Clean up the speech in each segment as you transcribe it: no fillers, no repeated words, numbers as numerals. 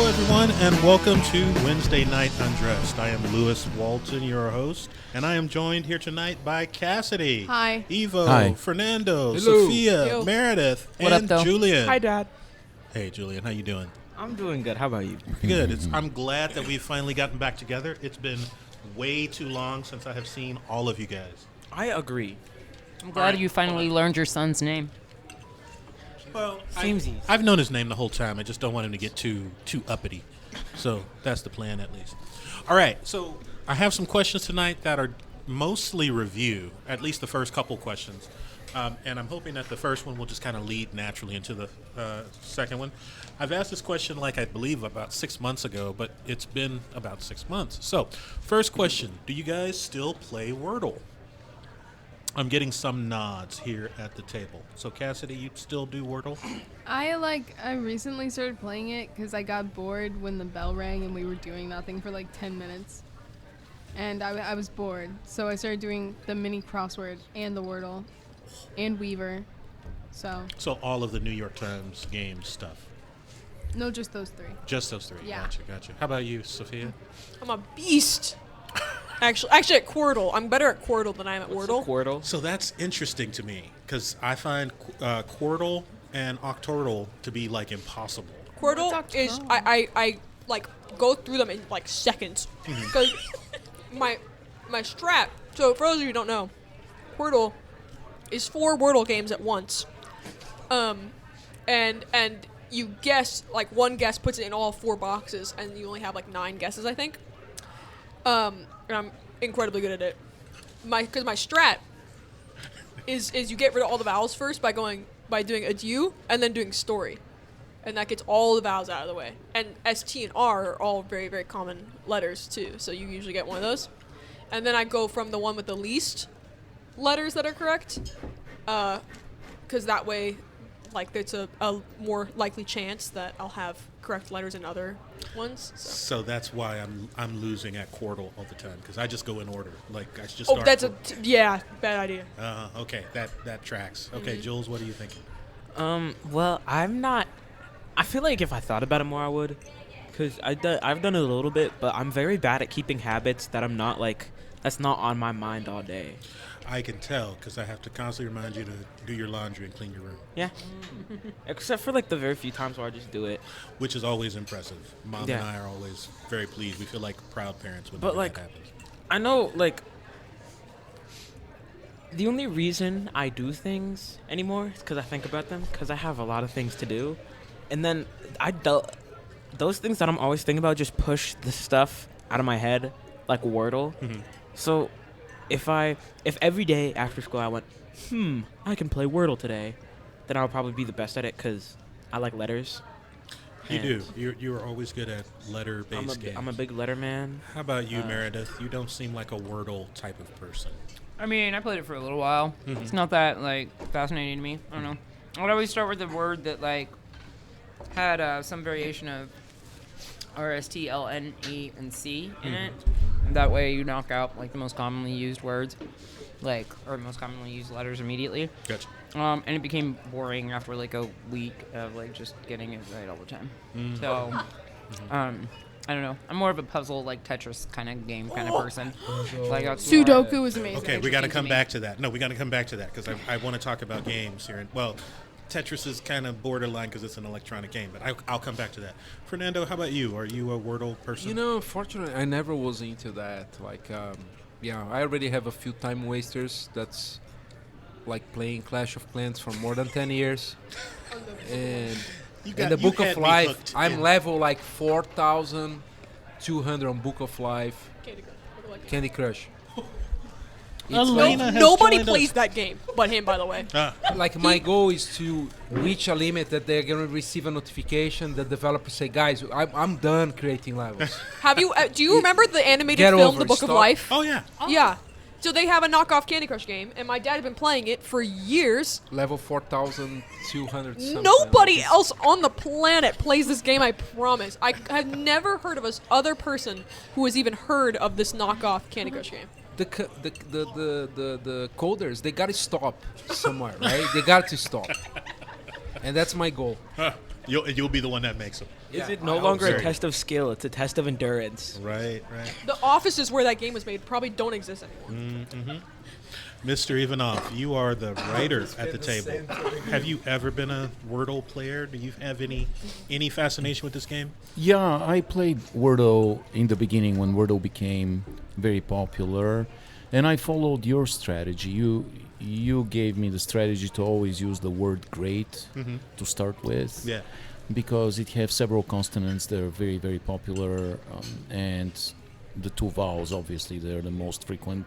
Hello, everyone, and welcome to Wednesday Night Undressed. I am Lewis Walton, your host, and I am joined here tonight by Cassidy. Hi. Evo. Hi. Fernando. Hello. Sophia. Yo. Meredith. What and up, though? Julian. Hi, Dad. Hey, Julian. How you doing? I'm doing good. How about you? Good. I'm glad that we've finally gotten back together. It's been way too long since I have seen all of you guys. I agree. I'm glad you finally learned your son's name. Well, Seems easy. I've known his name the whole time. I just don't want him to get too uppity. So that's the plan, at least. All right. So I have some questions tonight that are mostly review, at least the first couple questions. And I'm hoping that the first one will just kind of lead naturally into the second one. I've asked this question, I believe, about 6 months ago, but it's been about 6 months. So, first question, do you guys still play Wordle? I'm getting some nods here at the table. So, Cassidy, you still do Wordle? I recently started playing it because I got bored when the bell rang and we were doing nothing for 10 minutes. And I was bored, so I started doing the mini crossword and the Wordle and Weaver. So all of the New York Times games stuff. no, just those three. Just those three. Yeah. Gotcha. How about you, Sophia? I'm a beast. Actually, at Quordle. I'm better at Quordle than I am at Wordle. Wordle. So that's interesting to me because I find Quordle and Octordle to be impossible. Quordle What's is Octordle? I go through them in seconds because my strat. So for those of you who don't know, Quordle is 4 Wordle games at once, and you guess one guess puts it in all 4 boxes, and you only have 9 guesses, I think. And I'm incredibly good at it. Because my strat is you get rid of all the vowels first by doing adieu and then doing story, and that gets all the vowels out of the way. And S, T, and R are all very, very common letters too, so you usually get one of those. And then I go from the one with the least letters that are correct, because that way, there's a more likely chance that I'll have correct letters in other ones. So that's why I'm losing at Quordle all the time because I just go in order. I just Oh, start. that's bad idea. Okay, that tracks. Okay, Jules, what are you thinking? Well, I'm not. I feel like if I thought about it more, I would. Because I've done it a little bit, but I'm very bad at keeping habits that I'm not that's not on my mind all day. I can tell because I have to constantly remind you to do your laundry and clean your room, Yeah. Except for the very few times where I just do it. which is always impressive. Mom Yeah. and I are always very pleased. We feel like proud parents when But, that happens. I know, the only reason I do things anymore is because I think about them, because I have a lot of things to do. And then those things that I'm always thinking about just push the stuff out of my head, like Wordle. Mm-hmm. So if every day after school I went, I can play Wordle today, then I'll probably be the best at it because I like letters. You And do. You're always good at letter-based games. I'm a big letter man. How about you, Meredith? You don't seem like a Wordle type of person. I mean, I played it for a little while. Mhm. It's not that fascinating to me. I don't know. I would always start with a word that had some variation of R, S, T, L, N, E, and C in it. And that way you knock out the most commonly used words, or most commonly used letters immediately. Gotcha. And it became boring after a week of just getting it right all the time. So, I don't know. I'm more of a puzzle Tetris kind of game kind of person. That's more- Sudoku is amazing. Okay, we got to interesting to come me. back to that. No, we got to come back to that because I want to talk about games here. Well, Tetris is kind of borderline because it's an electronic game, but I'll come back to that. Fernando, how about you? Are you a Wordle person? Unfortunately, I never was into that. I already have a few time wasters. That's playing Clash of Clans for more than 10 years. And in the Book of Life, I'm level 4,200 on Book of Life. Candy Crush. Alena has Nobody joined plays us. that game but him, by the way. My goal is to reach a limit that they're going to receive a notification. The developers say, guys, I'm done creating levels. Have you? Do you remember the animated Get film, over The it, Book of stop. Life? Oh, yeah. Yeah. So they have a knockoff Candy Crush game, and my dad has been playing it for years. Level 4,200 something. Nobody else on the planet plays this game, I promise. I have never heard of a other person who has even heard of this knockoff Candy Crush game. The coders, they got to stop somewhere, right? They got to stop. And that's my goal. You'll be the one that makes them. Is it I no hope longer so. a test of skill? It's a test of endurance. Right. The offices where that game was made probably don't exist anymore. Mr. Ivanov, you are the writer at the table. Have you ever been a Wordle player? Do you have any fascination with this game? Yeah, I played Wordle in the beginning when Wordle became very popular, and I followed your strategy. You gave me the strategy to always use the word "great" to start with, Yeah. because it has several consonants that are very, very popular, and the two vowels, obviously, they're the most frequent.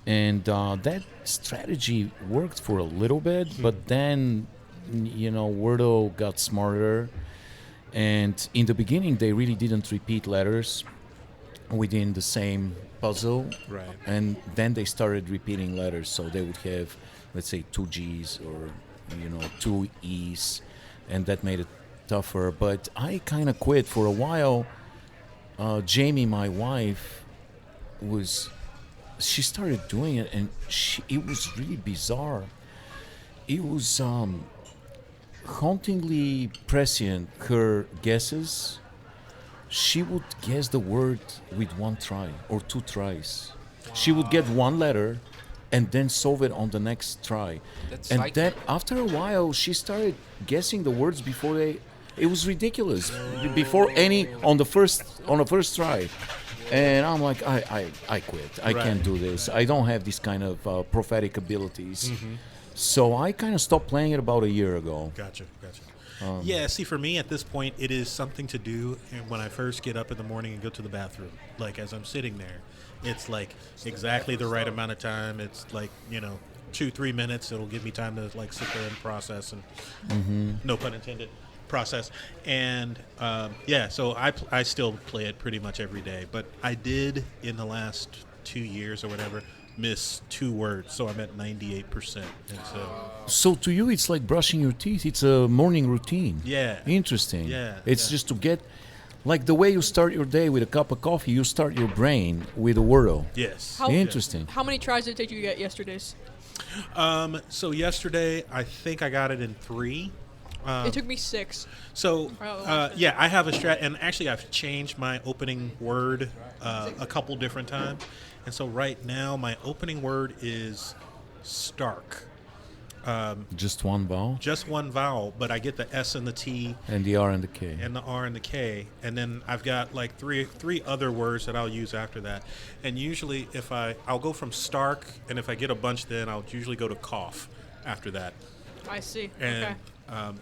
And that strategy worked for a little bit, but then, Wordle got smarter. And in the beginning, they really didn't repeat letters within the same puzzle. Right. And then they started repeating letters. So they would have, let's say, two G's or, two E's. And that made it tougher. But I kind of quit for a while. Jamie, my wife, she started doing it, and it was really bizarre. It was hauntingly prescient, her guesses. She would guess the word with one try or two tries. She would get one letter and then solve it on the next try. That's And like- then after a while, she started guessing the words before they. It was ridiculous. Before any on the first try. And I'm like, I quit. I can't do this. I don't have this kind of prophetic abilities. So I kind of stopped playing it about a year ago. Gotcha. Yeah, see, for me at this point, it is something to do when I first get up in the morning and go to the bathroom. Like, as I'm sitting there, it's like exactly the right amount of time. It's like, 2-3 minutes. It'll give me time to like sit there and process and no pun intended, process. And so I still play it pretty much every day. But I did in the last 2 years or whatever miss 2 words, so I'm at 98%. And So to you, it's like brushing your teeth. It's a morning routine. Yeah. Interesting. Yeah, It's yeah. just to get, like the way you start your day with a cup of coffee, you start your brain with a Wordle. yes. How- Interesting. How many tries did it take you to get yesterday's? So yesterday, I think I got it in 3. It took me 6. So, Oh, I have a strat, and actually I've changed my opening word a couple different times. And so right now my opening word is stark. Just one vowel, Just one vowel, but I get the S and the T and the R and the K. and the R and the K. And then I've got like three other words that I'll use after that. And usually if I'll go from stark, and if I get a bunch, then I'll usually go to cough after that. I see. And Okay.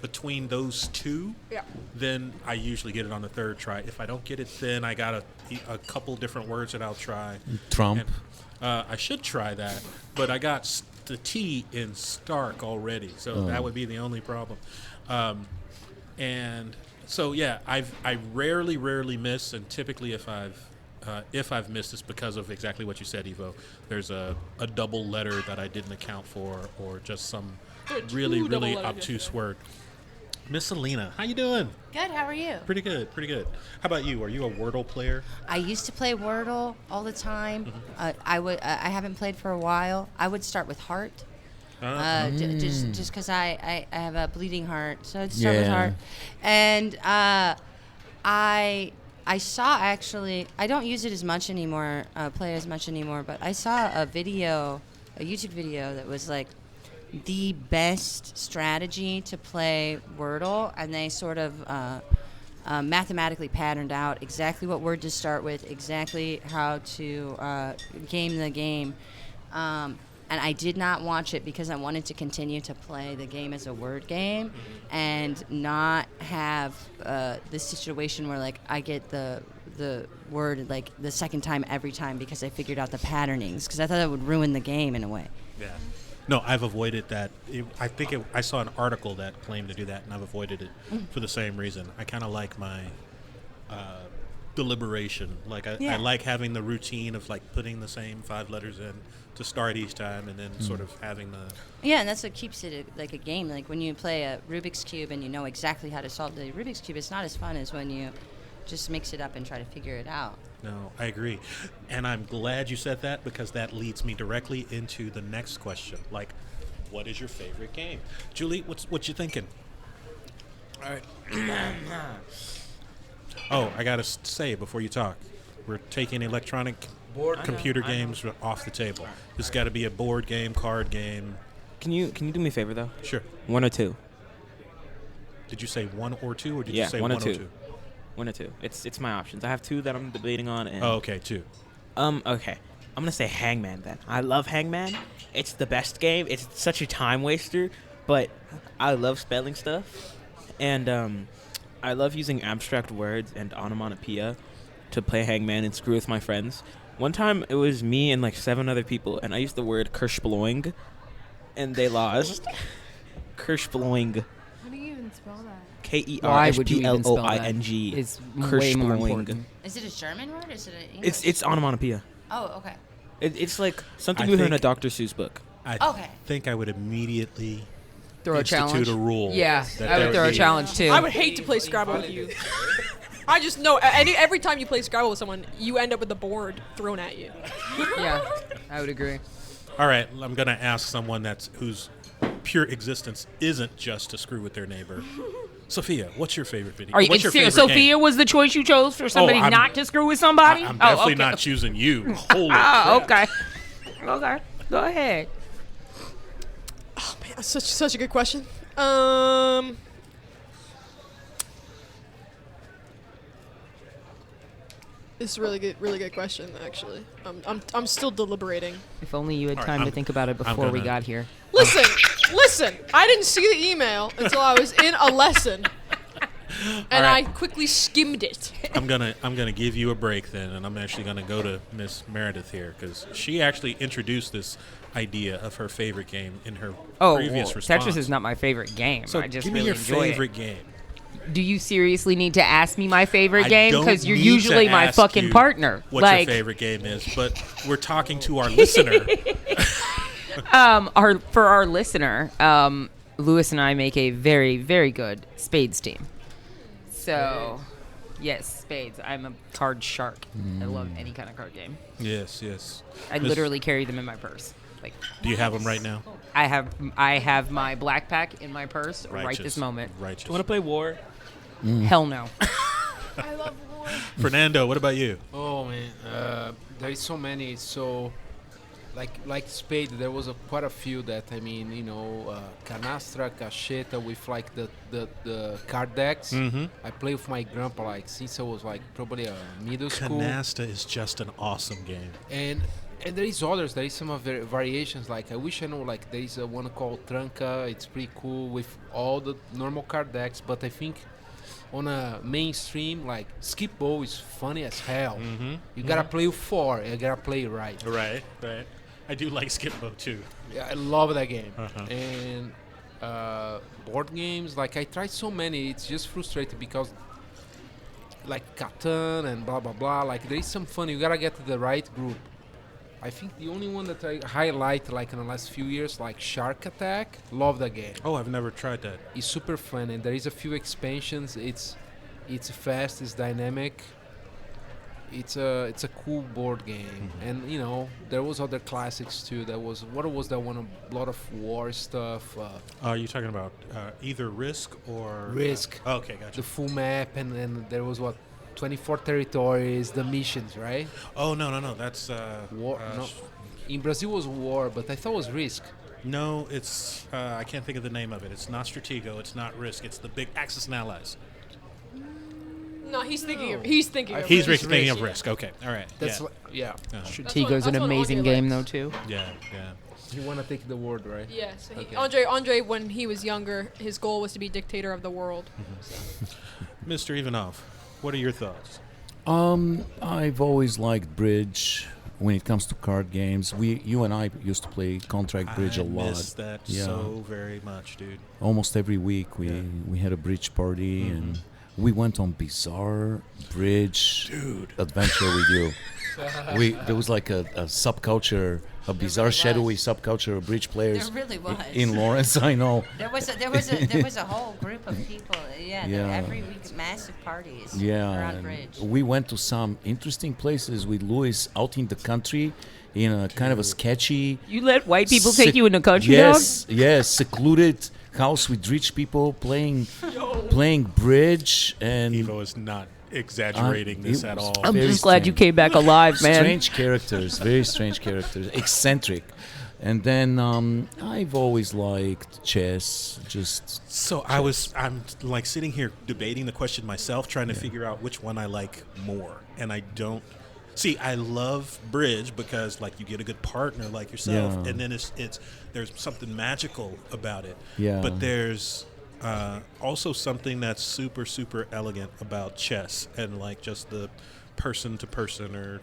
between those two, Yeah. then I usually get it on the 3rd try. If I don't get it, then I got a couple different words that I'll try. Trump. And, I should try that, but I got the T in Stark already, so that would be the only problem. And so I rarely miss, and typically if I've missed, it's because of exactly what you said, Evo. There's a double letter that I didn't account for, or just some There are 2 really double letters obtuse yesterday. word. Miss Alena, how you doing? Good, how are you? Pretty good. How about you? Are you a Wordle player? I used to play Wordle all the time. I haven't played for a while. I would start with heart. Just because I have a bleeding heart, so I'd start with Yeah. heart. And I saw actually, I don't use it as much anymore, play as much anymore, but I saw a YouTube video that was like the best strategy to play Wordle, and they sort of mathematically patterned out exactly what word to start with, exactly how to game the game. And I did not watch it because I wanted to continue to play the game as a word game and not have this situation where like I get the word like the second time every time because I figured out the patternings, because I thought that would ruin the game in a way. Yeah. No, I've avoided that. I saw an article that claimed to do that, and I've avoided it for the same reason. I kind of like my deliberation. Like I Yeah. like having the routine of like putting the same 5 letters in to start each time, and then sort of having the. Yeah, and that's what keeps it like a game. Like when you play a Rubik's Cube and you know exactly how to solve the Rubik's Cube, it's not as fun as when you just mix it up and try to figure it out. No, I agree. And I'm glad you said that, because that leads me directly into the next question. Like, what is your favorite game? Julie, what you thinking? All right. Oh, I gotta say before you talk, we're taking electronic computer games off the table. This got to be a board game, card game. Can you do me a favor though? Sure. 1 or 2? Did you say 1 or 2, or did Yeah, you say 1 or 1 or 2. 2? 1 or 2. It's my options. I have 2 that I'm debating on. And Oh, okay, 2. Okay. I'm gonna say Hangman then. I love Hangman. It's the best game. It's such a time waster, but I love spelling stuff, and I love using abstract words and onomatopoeia to play Hangman and screw with my friends. One time it was me and like 7 other people, and I used the word Kershploing, and they lost. Kershploing. How do you even spell that? Why would you even spell that? Kershploing. It's way more important. Is it a German word or is it an English? It's onomatopoeia. Oh, okay. It's like something I you hear in a think- Dr. Seuss book. I Okay. think I would immediately Throw a institute challenge. a rule. Yeah, that I there would throw a be- challenge too. I would hate to play Scrabble with you. I just know every time you play Scrabble with someone, you end up with the board thrown at you. Yeah, I would agree. All right, I'm gonna ask someone whose pure existence isn't just to screw with their neighbor. Sophia, what's your favorite video? Are you What's your serious? favorite Sophia game? was the choice you chose for somebody I'm- not to screw with somebody? I'm definitely okay. not choosing you. Holy Oh, crap. okay. Okay, go ahead. Oh man, that's such a good question. It's a really good question actually. I'm still deliberating. If only you had All right, time to I'm- think about it I'm before we gonna- got here. Listen. I didn't see the email until I was in a lesson, and right. I quickly skimmed it. I'm gonna give you a break then, and I'm actually gonna go to Miss Meredith here because she actually introduced this idea of her favorite game in her previous well, response. Tetris is not my favorite game. So I just give me really your enjoy favorite game. it. Do you seriously need to ask me my favorite I game? don't Because you're need to usually my ask fucking you partner. What like, your favorite game is, but we're talking to our listener. for our listener, Lewis and I make a very, very good spades team. So, yes, spades. I'm a card shark. I love any kind of card game. Yes. I Miss- literally carry them in my purse. Like, Do you have them right now? I have my black pack in my purse right Righteous. this moment. Righteous. Want to play War? Hell no. I love war. Fernando, what about you? Oh man, there is so many. So, like spade, there was quite a few that canastra, cacheta with like the card decks. Mm-hmm. I play with my grandpa like since I was like probably a middle school. Canasta is just an awesome game. And there is others. There is some variations. Like I wish I know. Like there is one called Tranca. It's pretty cool with all the normal card decks. But I think on a mainstream, like Skip Bow is funny as hell. Mm-hmm. You gotta play with 4. You gotta play right. Right. I do like Skippo too. Yeah, I love that game. Uh-huh. And board games, like I tried so many. It's just frustrating because like Catan and blah blah blah. Like there is some fun. You gotta get to the right group. I think the only one that I highlight like in the last few years, like Shark Attack, love that game. Oh, I've never tried that. It's super fun and there is a few expansions. It's fast, it's dynamic. It's a cool board game. And there was other classics too. What was that one? A lot of war stuff. Are you talking about either Risk or Risk. Okay, gotcha. The full map and there was 24 territories, the missions, right? Oh no, that's War. No. In Brazil was war, but I thought it was Risk. No, it's I can't think of the name of it. It's not Stratego. It's not Risk. It's the big Axis and Allies. No, he's thinking of He's Risk. thinking of Risk. Risk. Okay, all right. That's yeah. yeah. Uh-huh. Stratego's an that's what amazing Andre game, likes. though, too. Yeah. You want to take the word, right? Yeah, so Okay. Andre, when he was younger, his goal was to be dictator of the world. Mr. Ivanov, what are your thoughts? I've always liked bridge when it comes to card games. You and I used to play contract bridge a lot. I miss that Yeah. so very much, dude. Almost every week we had a bridge party and we went on bizarre bridge adventure with you. There was like a subculture, a bizarre really shadowy was. subculture of bridge players. There really was. In Lawrence. I know. There was a whole group of people. Yeah. Yeah. Every week, massive parties. Yeah, Around and bridge. we went to some interesting places with Louis out in the country in a kind of a sketchy. You let white people take you in the country, Yes, secluded house with rich people playing bridge, and Evo is not exaggerating this it at was all. I'm very just glad you strange. came back alive, man. Strange characters, very strange characters, eccentric. And then I've always liked chess. Just So I'm like sitting here debating the question myself, trying to figure out which one I like more. And I don't see. I love bridge because like you get a good partner like yourself, Yeah. and then it's there's something magical about it. Yeah. But there's also something that's super super elegant about chess and like just the person to person, or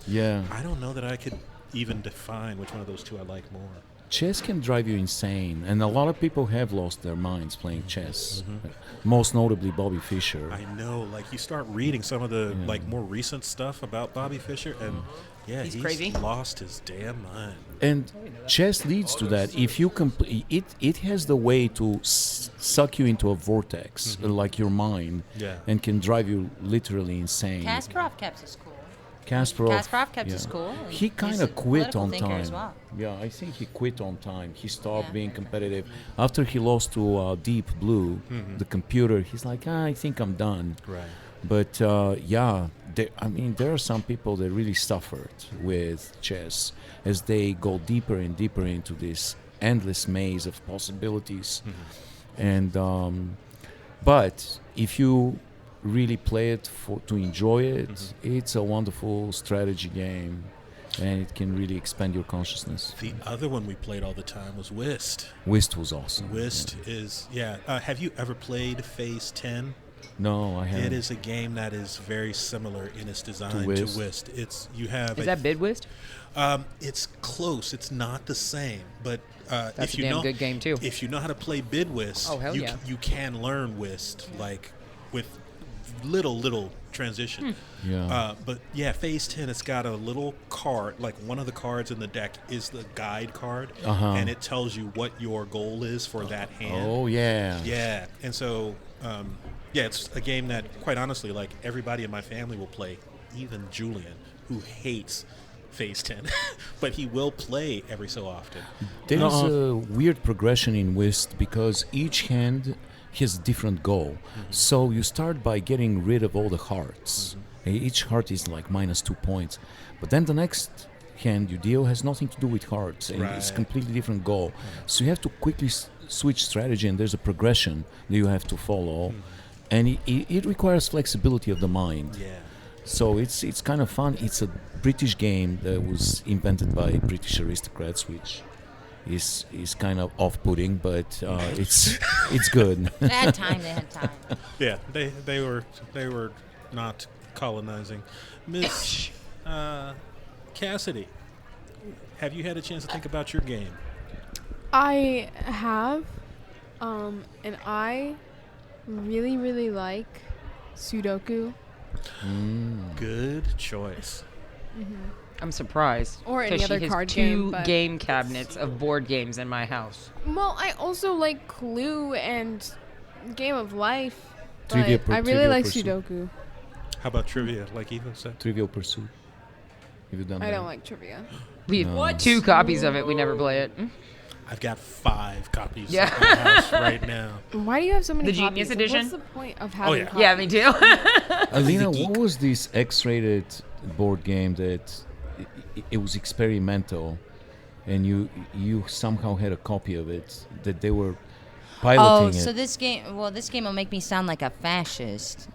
yeah. I don't know that I could even define which one of those two I like more. Chess can drive you insane, and a lot of people have lost their minds playing chess. Most notably, Bobby Fischer. I know, like you start reading some of the like more recent stuff about Bobby Fischer, and He's crazy. lost his damn mind. And chess leads to that. If you it has the way to suck you into a vortex, like your mind, Yeah. and can drive you literally insane. Kasparov kept his cool. Kasparov kept his cool. He He's kind a of quit political on thinker time. as well. Yeah, I think he quit on time. He stopped Yeah. being competitive after he lost to Deep Blue, the computer. He's like, I think I'm done. Right. But there are some people that really suffered with chess as they go deeper and deeper into this endless maze of possibilities. And but if you really play it to enjoy it, it's a wonderful strategy game, and it can really expand your consciousness. The other one we played all the time was Whist. Whist was awesome. Whist is have you ever played Phase 10? No, I haven't. It is a game that is very similar in its design to Whist? Whist. It's you have Is that Bidwist? it's close. It's not the same, but That's if a you damn know good game too. if you know how to play bid whist, Oh, hell you yeah. you can learn whist like with little transition. Yeah. But yeah, Phase 10, it's got a little card, like one of the cards in the deck is the guide card, and it tells you what your goal is for that hand. Oh yeah. Yeah, and so it's a game that, quite honestly, like everybody in my family will play, even Julian, who hates Phase 10, but he will play every so often. There's a weird progression in whist because each hand has a different goal. So you start by getting rid of all the hearts. Each heart is like -2 points, but then the next hand you deal has nothing to do with hearts, and it's a Right. completely different goal. So you have to quickly switch strategy, and there's a progression that you have to follow, and it requires flexibility of the mind. Yeah. So it's kind of fun. It's a British game that was invented by British aristocrats, which is kind of off-putting, but it's good. They had time. Yeah, they were not colonizing. Miss Cassidy, have you had a chance to think about your game? I have, and I really, really like Sudoku. Good choice. I'm surprised. Or any 'cause other she has card two game, but- game cabinets of board games in my house. Well, I also like Clue and Game of Life, but Trivia I really Trivial like Pursuit. Sudoku. How about trivia, like Evo said? Trivial Pursuit. Have you done I that? don't like trivia. We have No. 2 copies of it. We never play it. I've got 5 copies Yeah. in my house right now. Why do you have so many The copies? Genius Like, Edition? What's the point of having yeah. copies? Yeah, me too. Alena, what was this X-rated board game that it was experimental, and you somehow had a copy of it that they were piloting Oh, so it, this game will make me sound like a fascist.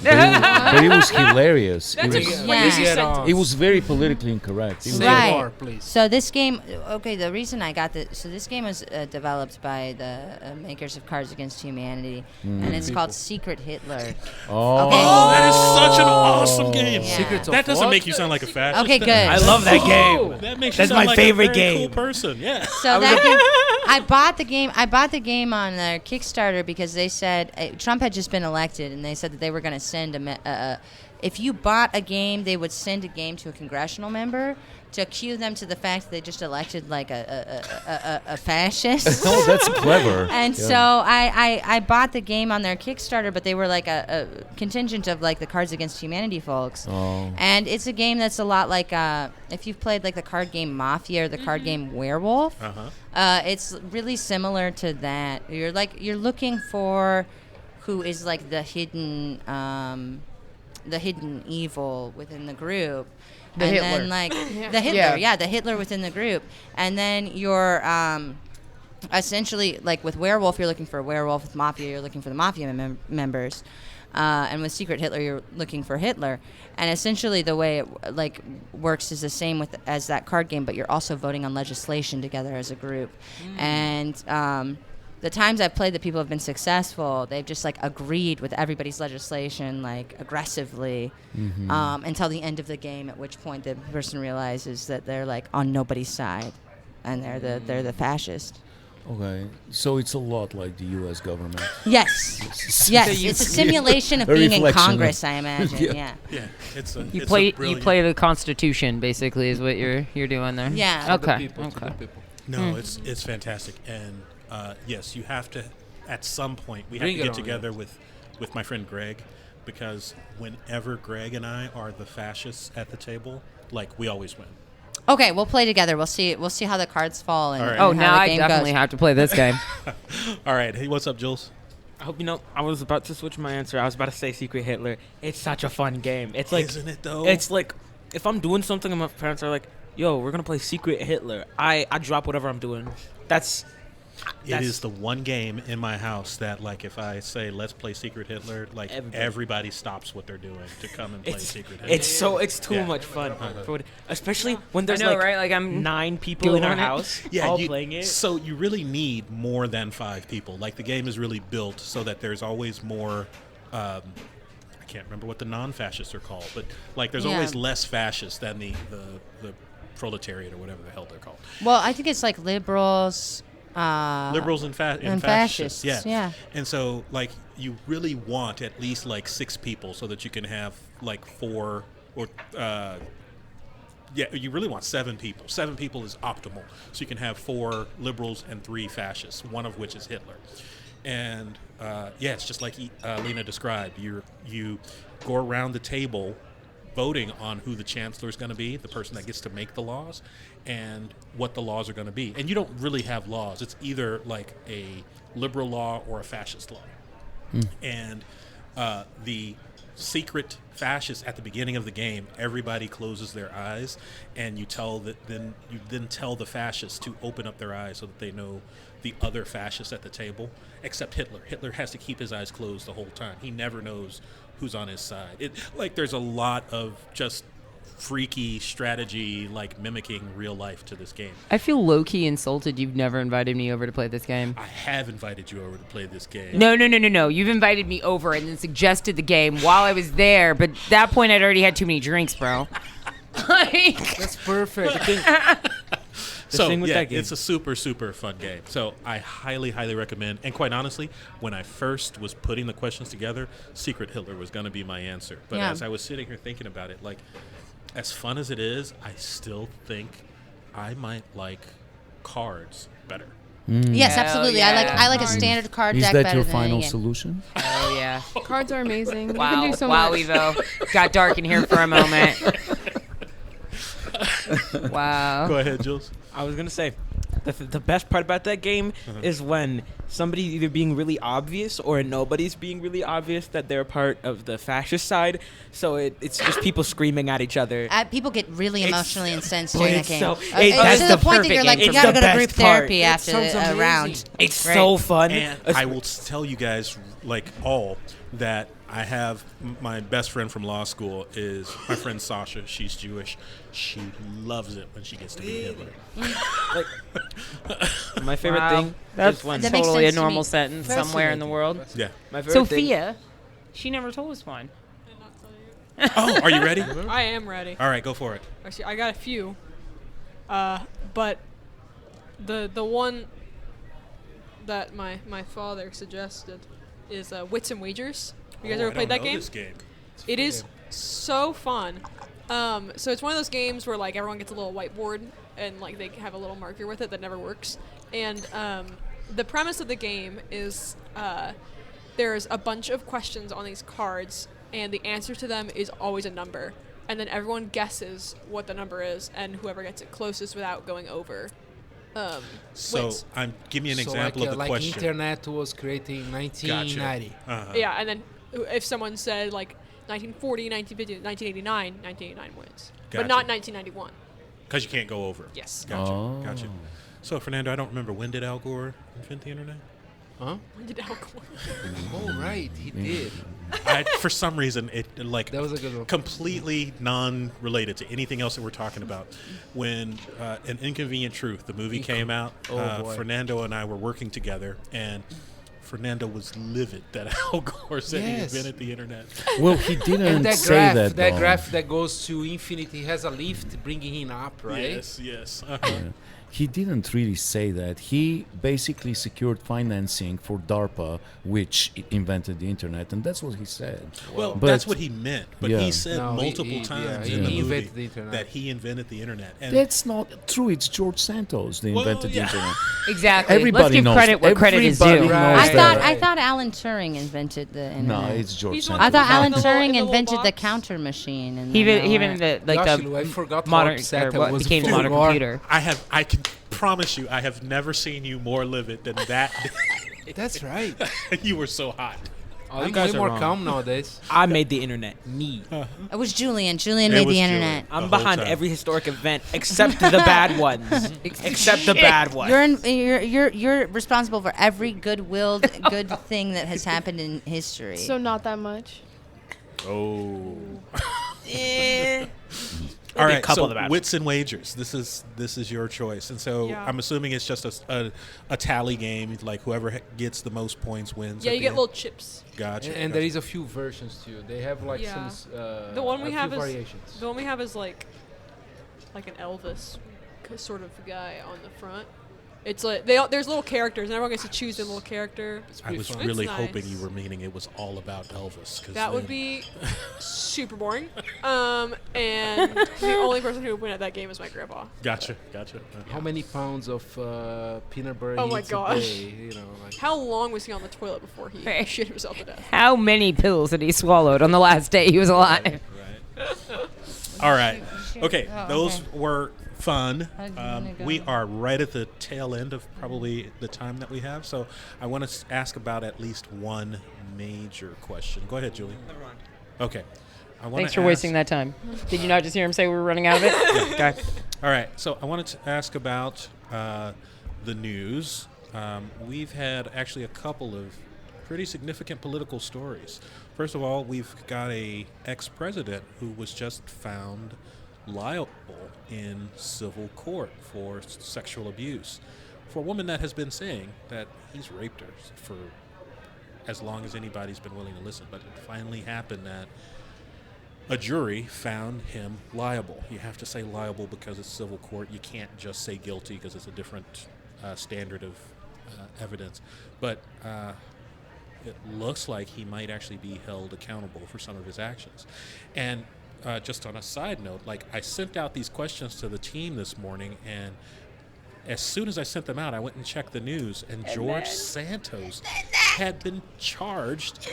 but it was hilarious. That's it a was, crazy Yeah. sentence. it was very politically incorrect. It was Right. More, please. So this game, okay, the reason I got this game was developed by the makers of Cards Against Humanity, and it's called Secret Hitler. Oh, Okay. Oh, that is such an awesome game. Yeah. Secrets of That doesn't what? make you sound like a fascist. Okay, good. That, I love that game. that makes That's you sound my like favorite a very game. cool person. Yeah. So that game, I bought the game on their Kickstarter because they said Trump had just been elected, and they said that they were going to send if you bought a game, they would send a game to a congressional member to cue them to the fact that they just elected like a fascist. Oh, that's clever. And Yeah. so I bought the game on their Kickstarter, but they were like a contingent of like the Cards Against Humanity folks. Oh. And it's a game that's a lot like if you've played like the card game Mafia or the card game Werewolf. It's really similar to that. You're looking for who is like the hidden evil within the group. The and Hitler. then like the Yeah. Hitler, the Hitler within the group. And then you're essentially like with Werewolf, you're looking for a werewolf. With Mafia, you're looking for the Mafia members. And with Secret Hitler, you're looking for Hitler. And essentially, the way it like works is the same as that card game, but you're also voting on legislation together as a group. And the times I've played that people have been successful, they've just like agreed with everybody's legislation like aggressively until the end of the game, at which point the person realizes that they're like on nobody's side, and they're the fascist. Okay, so it's a lot like the U.S. government. Yes, yes, it's a simulation of A being in reflection of- Congress, I imagine. Yeah. Yeah. It's You a play brilliant- the Constitution, basically, is what you're doing there. Yeah. To the Okay. people, to the people. No, it's fantastic, and yes, you have to. At some point, we have Bring to it get on, together with my friend Greg, because whenever Greg and I are the fascists at the table, like we always win. Okay, we'll play together. We'll see how the cards fall. And, All right. and Oh, how now the I game definitely goes. have to play this game. All right, hey, what's up, Jules? I hope you know. I was about to switch my answer. I was about to say Secret Hitler. It's such a fun game. It's like, Isn't it though? it's like, if I'm doing something and my parents are like, "Yo, we're gonna play Secret Hitler," I drop whatever I'm doing. It is the one game in my house that, like, if I say let's play Secret Hitler, like everybody stops what they're doing to come and play Secret Hitler. It's too Yeah. much fun, especially when there's I know, like, right? Like, I'm 9 people in our doing it. house all playing it. So you really need more than 5 people. Like, the game is really built so that there's always more. I can't remember what the non-fascists are called, but like there's Yeah. always less fascists than the proletariat or whatever the hell they're called. Well, I think it's like liberals. Liberals and and fascists. fascists, Yeah. yeah. And so, like, you really want at least like 6 people so that you can have like 4 or. You really want 7 people. 7 people is optimal. So you can have 4 liberals and 3 fascists, one of which is Hitler. And it's just like Lena described. You go around the table voting on who the chancellor is going to be, the person that gets to make the laws, and what the laws are going to be. And you don't really have laws. It's either like a liberal law or a fascist law. And the secret fascists at the beginning of the game, everybody closes their eyes, and you then tell the fascists to open up their eyes so that they know the other fascists at the table, except Hitler. Hitler has to keep his eyes closed the whole time. He never knows who's on his side. There's a lot of just freaky strategy, like mimicking real life to this game. I feel low-key insulted you've never invited me over to play this game. I have invited you over to play this game. No. You've invited me over and then suggested the game while I was there, but at that point I'd already had too many drinks, bro. That's perfect. So thing with that game. it's a super, super fun game. So I highly, highly recommend. And quite honestly, when I first was putting the questions together, Secret Hitler was going to be my answer. But Yeah. as I was sitting here thinking about it, like, as fun as it is, I still think I might like cards better. Yes, Hell absolutely. yeah. I like a Cards. standard card Is deck that better your than final any game. solution? Oh, yeah. Cards are amazing. Wow. You can do so Wow, much. Evo. Got dark in here for a moment. Wow. Go ahead, Jules. I was gonna say, the best part about that game is when somebody's either being really obvious or nobody's being really obvious that they're part of the fascist side. So it's just people screaming at each other. People get really It's- emotionally incensed Boy, during that it's game. so- It's that's to the the point that perfect you're like, game you for gotta the go to group best part. therapy It after sounds a amazing. round. It's Right. so fun. And It's- I will tell you guys, like, all that I have. My best friend from law school is my friend Sasha. She's Jewish. She loves it when she gets to be Hitler. My favorite Wow. thing That's is when That makes totally a sense to normal me. sentence somewhere in the world. Yeah. my favorite thing. Sophia, she never told us one. Oh, are you ready? I am ready. All right, go for it. Actually, I got a few. But the one that my father suggested is Wits and Wagers. You guys ever played that game? This game. It is so fun. So it's one of those games where like everyone gets a little whiteboard and like they have a little marker with it that never works. And the premise of the game is there's a bunch of questions on these cards, and the answer to them is always a number. And then everyone guesses what the number is, and whoever gets it closest without going over wins. Give me an So example like, of the like question. internet was created in 1990. Gotcha. Uh-huh. Yeah, and then if someone said like 1940, 1950, 1989, 1989 wins. Gotcha. But not 1991. Because you can't go over. Yes. Gotcha. Oh. Gotcha. So, Fernando, I don't remember, when did Al Gore invent the internet? Huh? When did Al Gore? Oh, right, he did. For some reason, it like That was a good one. completely non-related to anything else that we're talking about. When An Inconvenient Truth, the movie came out, Oh, boy. Fernando and I were working together, and Fernando was livid that Al Gore said Yes. he invented the internet. Well, he didn't And that say graph, that. that though. graph that goes to infinity has a lift bringing him up, right? Yes. Yeah. He didn't really say that. He basically secured financing for DARPA, which invented the internet, and that's what he said. Well, But- that's what he meant, but Yeah. he said No, multiple times he in the movie invented the internet. that he invented the internet. And That's not true. It's George Santos that Well, invented yeah. the internet. Exactly. Everybody Let's give knows. credit where credit is Everybody due. Right. I thought Right. I thought Alan Turing invented the internet. No, it's George He's Santos. one I thought Yeah. Alan In the little- in Turing the little invented the box. counter machine. And Even the like Gosh, I the forgot how modern upset or I what was became the for modern Gore. computer. I can promise you, I have never seen you more livid than that. That's right. You were so hot. I'm guys way are more wrong. calm nowadays. I made the internet. Me. It was Julian. Julian It made was the Julian. internet. The I'm whole behind time. every historic event except the bad ones. Except the bad ones. You're responsible for every good-willed good thing that has happened in history. So not that much. Oh. All All right, right, couple so of the bad wits and wagers. This is your choice, and so Yeah. I'm assuming it's just a tally game. Like whoever gets the most points wins. Yeah, at you the get end. little chips. Gotcha. And there is a few versions too. They have like Yeah. some The one we a have few is variations. the one we have is like an Elvis sort of guy on the front. It's like there's little characters, and everyone gets to choose their little character. It's I pretty was fun. really It's hoping nice. you were meaning it was all about Elvis. 'Cause That would then- be super boring. And the only person who would win at that game is my grandpa. Gotcha. How many pounds of peanut butter Oh he my eats gosh. a day? You know, like How long was he on the toilet before he Hey. shit himself to death? How many pills had he swallowed on the last day he was alive? Right. All right. Okay, Oh, those okay. were fun. How do you wanna go? We are right at the tail end of probably the time that we have, so I want to ask about at least one major question. Go ahead, Julie. Okay. I wanna Thanks for ask- wasting that time. Did you not just hear him say we were running out of it? Okay. All right, so I wanted to ask about the news. We've had actually a couple of pretty significant political stories. First of all, we've got a ex-president who was just found liable in civil court for sexual abuse for a woman that has been saying that he's raped her for as long as anybody's been willing to listen. But it finally happened that a jury found him liable. You have to say liable because it's civil court. You can't just say guilty because it's a different standard of evidence. But it looks like he might actually be held accountable for some of his actions. And just on a side note, like I sent out these questions to the team this morning, and as soon as I sent them out, I went and checked the news, and George Santos had been charged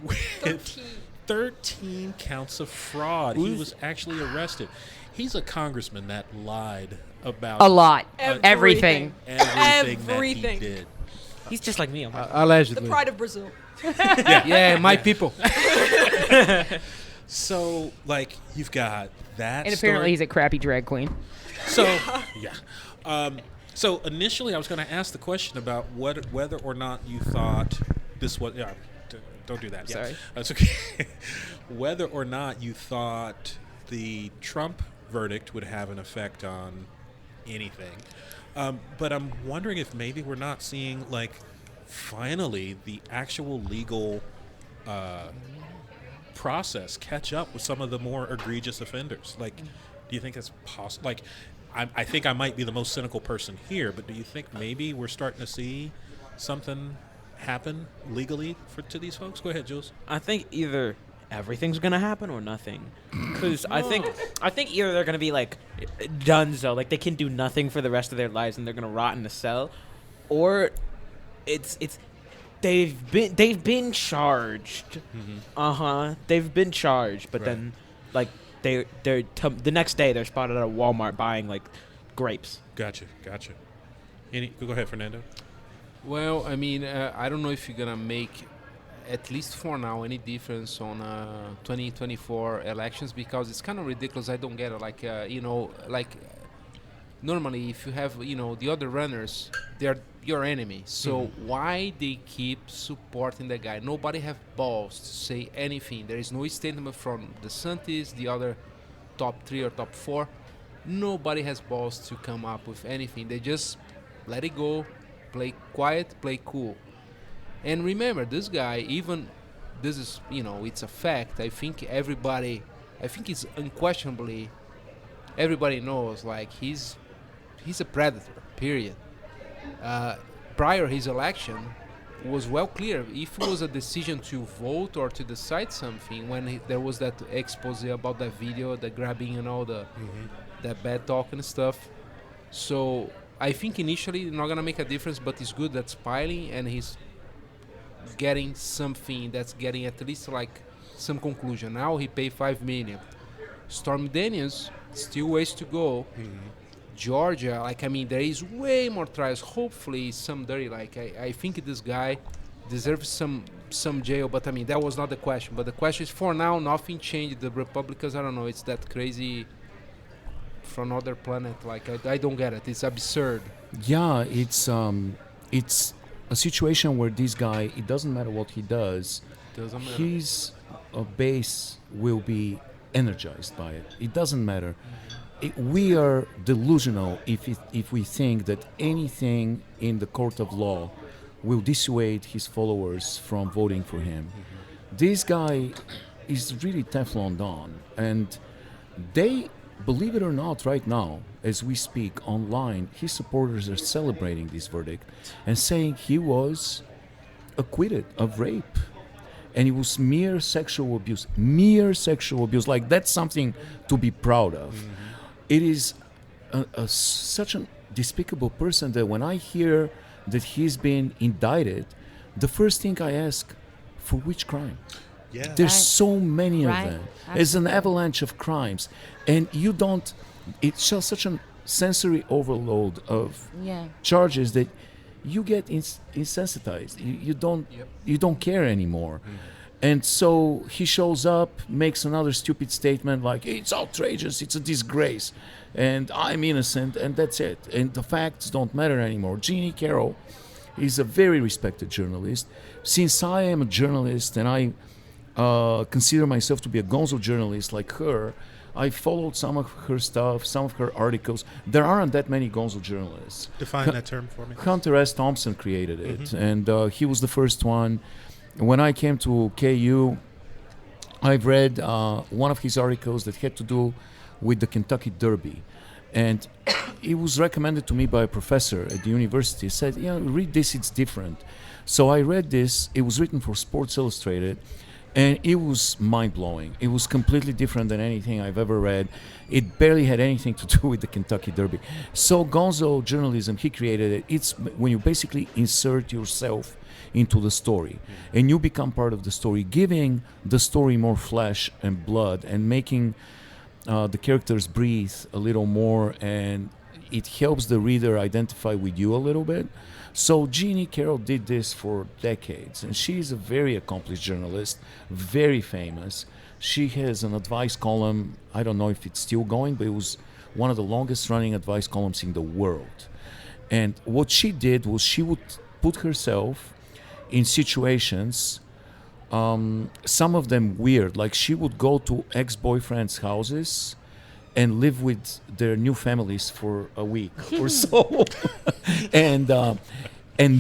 with 13 counts of fraud. He was actually arrested. He's a congressman that lied about A lot. Everything. everything that he Everything. did. He's just like me. The allegedly. pride of Brazil. Yeah, my people. So, like, you've got that. And apparently story. he's a crappy drag queen. So, yeah. So initially, I was going to ask the question about whether or not you thought this was. Yeah, don't do that. Yeah. Sorry. That's okay. Whether or not you thought the Trump verdict would have an effect on anything, but I'm wondering if maybe we're not seeing, like, finally the actual legal process catch up with some of the more egregious offenders. Like, do you think it's possible? Like, I think I might be the most cynical person here, but do you think maybe we're starting to see something happen legally to these folks? Go ahead, Jules. I think either everything's gonna happen or nothing. Because I think either they're gonna be like donezo, like they can do nothing for the rest of their lives and they're gonna rot in a cell, or it's they've been charged. They've been charged, but then like they're the next day they're spotted at a Walmart buying like grapes. Gotcha. Go ahead, Fernando. Well, I mean, I don't know if you're gonna make, at least for now, any difference on 2024 elections, because it's kind of ridiculous. I don't get it. Like, normally if you have, the other runners, they're your enemy. So why they keep supporting the guy? Nobody have balls to say anything. There is no statement from DeSantis, the other top 3 or top 4. Nobody has balls to come up with anything. They just let it go, play quiet, play cool. And remember, this guy, even this is, it's a fact. I think it's unquestionably, everybody knows, like, he's a predator, period. Prior his election was well clear. If it was a decision to vote or to decide something, when there was that expose about that video, the grabbing and all that bad talk and stuff. So I think initially not gonna make a difference, but it's good that's piling and he's getting something that's getting at least like some conclusion. Now he paid $5 million. Stormy Daniels, still ways to go. Georgia, there is way more trials. Hopefully some dirty. I think this guy deserves some jail, but that was not the question. But the question is, for now, nothing changed. The Republicans, I don't know, it's that crazy from another planet. I don't get it. It's absurd. Yeah, it's a situation where this guy, it doesn't matter what he does, his base will be energized by it. It doesn't matter. We are delusional if we think that anything in the court of law will dissuade his followers from voting for him. This guy is really Teflon Don, and they, believe it or not, right now, as we speak online, his supporters are celebrating this verdict and saying he was acquitted of rape. And it was mere sexual abuse. Like, that's something to be proud of. It is such a despicable person that when I hear that he's been indicted, the first thing I ask, for which crime? Yeah. There's so many of them. It's an avalanche of crimes. And it's just such a sensory overload of charges that you get insensitized. You don't care anymore. And so he shows up, makes another stupid statement like, it's outrageous, it's a disgrace, and I'm innocent, and that's it. And the facts don't matter anymore. Jeannie Carroll is a very respected journalist. Since I am a journalist and I consider myself to be a gonzo journalist like her, I followed some of her stuff, some of her articles. There aren't that many gonzo journalists. Define that term for me. Hunter S. Thompson created it, and he was the first one. When I came to KU, I've read one of his articles that had to do with the Kentucky Derby. And it was recommended to me by a professor at the university. He said, read this, it's different. So I read this. It was written for Sports Illustrated. And it was mind-blowing. It was completely different than anything I've ever read. It barely had anything to do with the Kentucky Derby. So gonzo journalism, he created it. It's when you basically insert yourself into the story and you become part of the story, giving the story more flesh and blood and making the characters breathe a little more, and it helps the reader identify with you a little bit. So Jeannie Carroll did this for decades, and she's a very accomplished journalist, very famous. She has an advice column. I don't know if it's still going, but it was one of the longest running advice columns in the world. And what she did was she would put herself in situations, some of them weird, like she would go to ex-boyfriends' houses and live with their new families for a week or so, and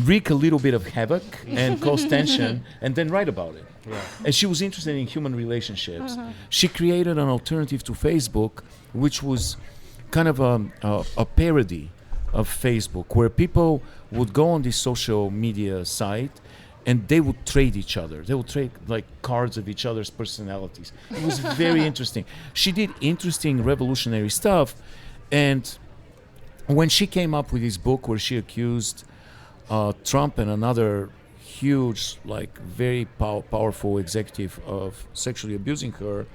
wreak a little bit of havoc and cause tension, and then write about it. Right. And she was interested in human relationships. She created an alternative to Facebook, which was kind of a parody of Facebook, where people would go on this social media site and they would trade each other. They would trade like cards of each other's personalities. It was very interesting. She did interesting revolutionary stuff, and when she came up with this book where she accused Trump and another huge, like very powerful executive of sexually abusing her,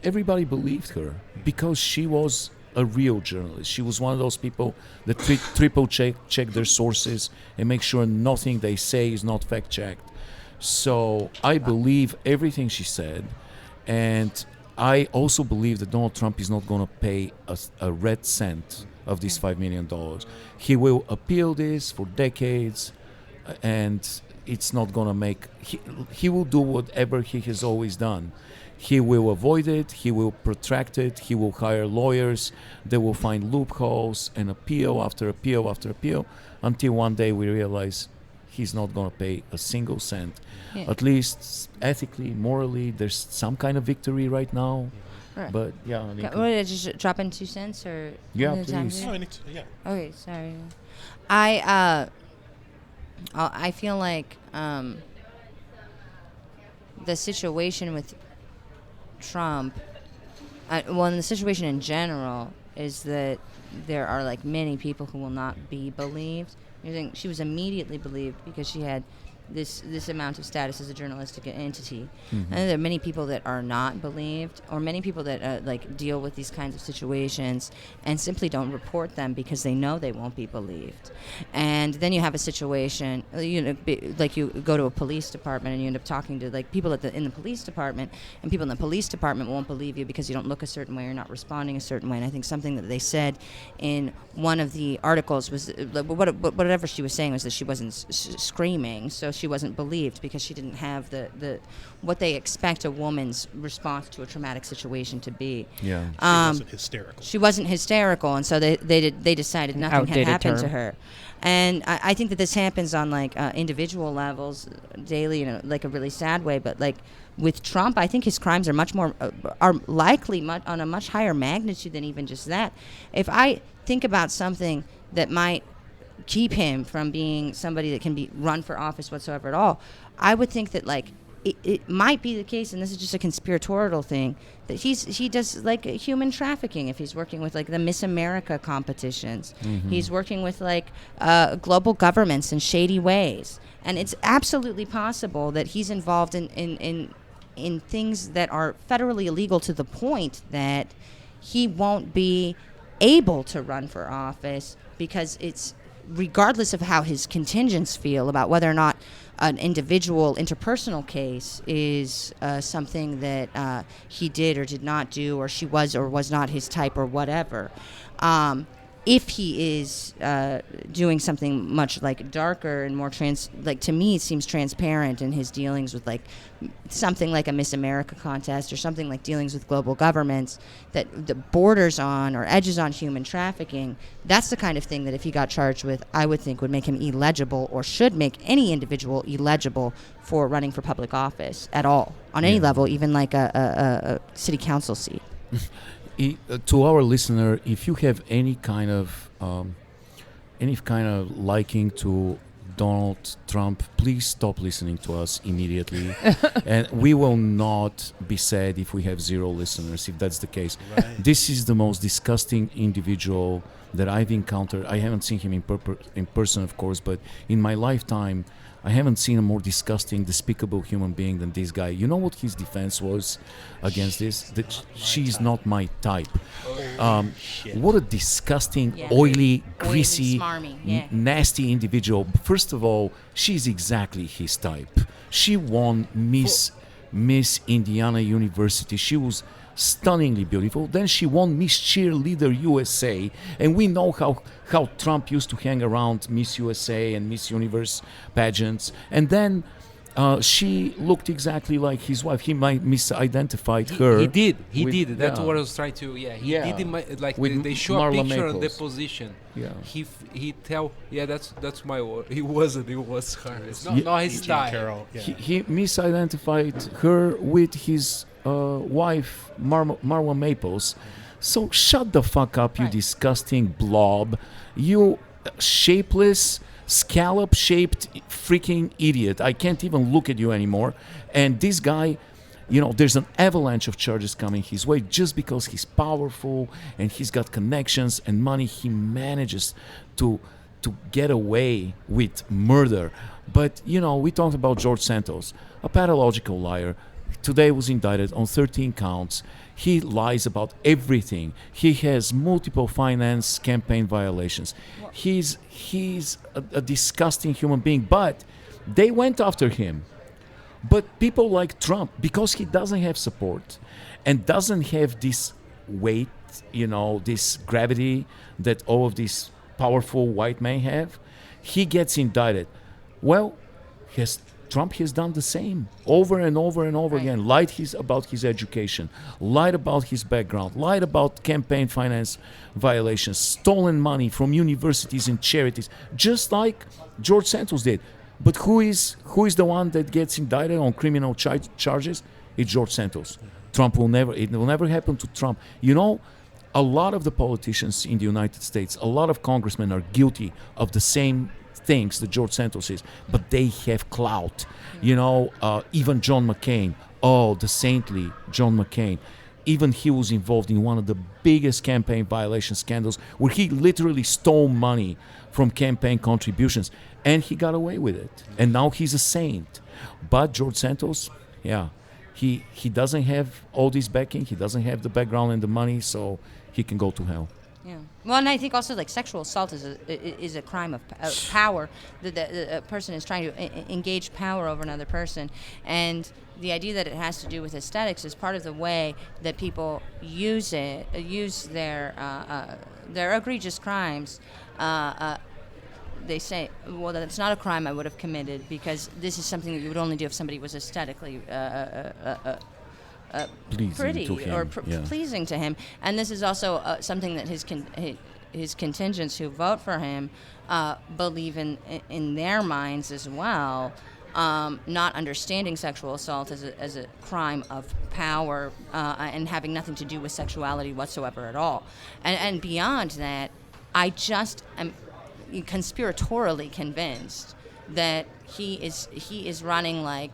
everybody believed her because she was a real journalist. She was one of those people that triple check their sources and make sure nothing they say is not fact checked. So I believe everything she said, and I also believe that Donald Trump is not going to pay a red cent of these $5 million. He will appeal this for decades, and it's not going to make... He will do whatever he has always done. He will avoid it, he will protract it, he will hire lawyers, they will find loopholes and appeal after appeal after appeal until one day we realize he's not going to pay a single cent. Yeah. At least ethically, morally, there's some kind of victory right now. Right. But yeah, I mean, What did I just drop in 2 cents or? Yeah, another time please. to- Oh, I need to, yeah. Okay, sorry. I feel like the situation with Trump, well, the situation in general is that there are like many people who will not be believed. You think she was immediately believed because she had this amount of status as a journalistic entity. And there are many people that are not believed, or many people that like deal with these kinds of situations and simply don't report them because they know they won't be believed. And then you have a situation, like you go to a police department and you end up talking to like people in the police department, and people in the police department won't believe you because you don't look a certain way, you're not responding a certain way. And I think something that they said in one of the articles was whatever she was saying was that she wasn't screaming, so she wasn't believed because she didn't have the what they expect a woman's response to a traumatic situation to be. yeah. She wasn't hysterical. She wasn't hysterical, and so they decided nothing had Outdated happened to term. her. And I think that this happens on like individual levels daily in like a really sad way. But like with Trump, I think his crimes are much more are likely on a much higher magnitude than even just that. If I think about something that might keep him from being somebody that can be run for office whatsoever at all, I would think that like it might be the case, and this is just a conspiratorial thing, that he does like human trafficking if he's working with like the Miss America competitions. He's working with like global governments in shady ways, and it's absolutely possible that he's involved in things that are federally illegal to the point that he won't be able to run for office because it's regardless of how his contingents feel about whether or not an individual interpersonal case is something that he did or did not do, or she was or was not his type or whatever. If he is doing something much like darker and more like to me it seems transparent in his dealings with like something like a Miss America contest or something like dealings with global governments that the borders on or edges on human trafficking, that's the kind of thing that if he got charged with, I would think would make him illegible, or should make any individual illegible for running for public office at all on any level, even like a city council seat. To our listener, if you have any kind of liking to Donald Trump, please stop listening to us immediately. And we will not be sad if we have 0 listeners, if that's the case. Right. This is the most disgusting individual that I've encountered. I haven't seen him in person, of course, but in my lifetime, I haven't seen a more disgusting, despicable human being than this guy. You know what his defense was against this? That she's not my type. What a disgusting, Yeah. oily, greasy, smarmy, yeah. nasty individual. First of all, she's exactly his type. She won Miss Indiana University. She was stunningly beautiful. Then she won Miss Cheerleader USA, and we know how Trump used to hang around Miss USA and Miss Universe pageants. And then she looked exactly like his wife. He might misidentified her. He did. That's yeah. what I was trying to. Yeah, he Yeah. did. Like With they show a Marla picture on Maples. deposition. Yeah. He tell. Yeah, that's my word. He wasn't. It was her. It's not, Yeah. not his E.G. style. Carroll, yeah. He misidentified her with his wife, Marla Maples. So shut the fuck up, you Right. disgusting blob. You shapeless, scallop-shaped freaking idiot. I can't even look at you anymore. And this guy, there's an avalanche of charges coming his way just because he's powerful and he's got connections and money. He manages to get away with murder. But, we talked about George Santos, a pathological liar. Today was indicted on 13 counts. He lies about everything. He has multiple finance campaign violations. He's a disgusting human being, but they went after him. But people like Trump, because he doesn't have support and doesn't have this weight, this gravity that all of these powerful white men have, he gets indicted. Well, Trump has done the same over and over and over again. Lied about his education, lied about his background, lied about campaign finance violations, stolen money from universities and charities, just like George Santos did. But who is the one that gets indicted on criminal charges? It's George Santos. It will never happen to Trump. A lot of the politicians in the United States, a lot of congressmen are guilty of the same things that George Santos is, but they have clout. Even John McCain, the saintly John McCain, even he was involved in one of the biggest campaign violation scandals where he literally stole money from campaign contributions, and he got away with it. And now he's a saint. But George Santos, he doesn't have all this backing. He doesn't have the background and the money, so he can go to hell. Yeah. Well, and I think also sexual assault is a crime of power. The person is trying to engage power over another person, and the idea that it has to do with aesthetics is part of the way that people use their egregious crimes. They say, well, that's not a crime I would have committed because this is something that you would only do if somebody was aesthetically pretty or pleasing to him. And this is also something that his contingents who vote for him believe in their minds as well, not understanding sexual assault as a crime of power and having nothing to do with sexuality whatsoever at all. And beyond that, I just am conspiratorially convinced that he is running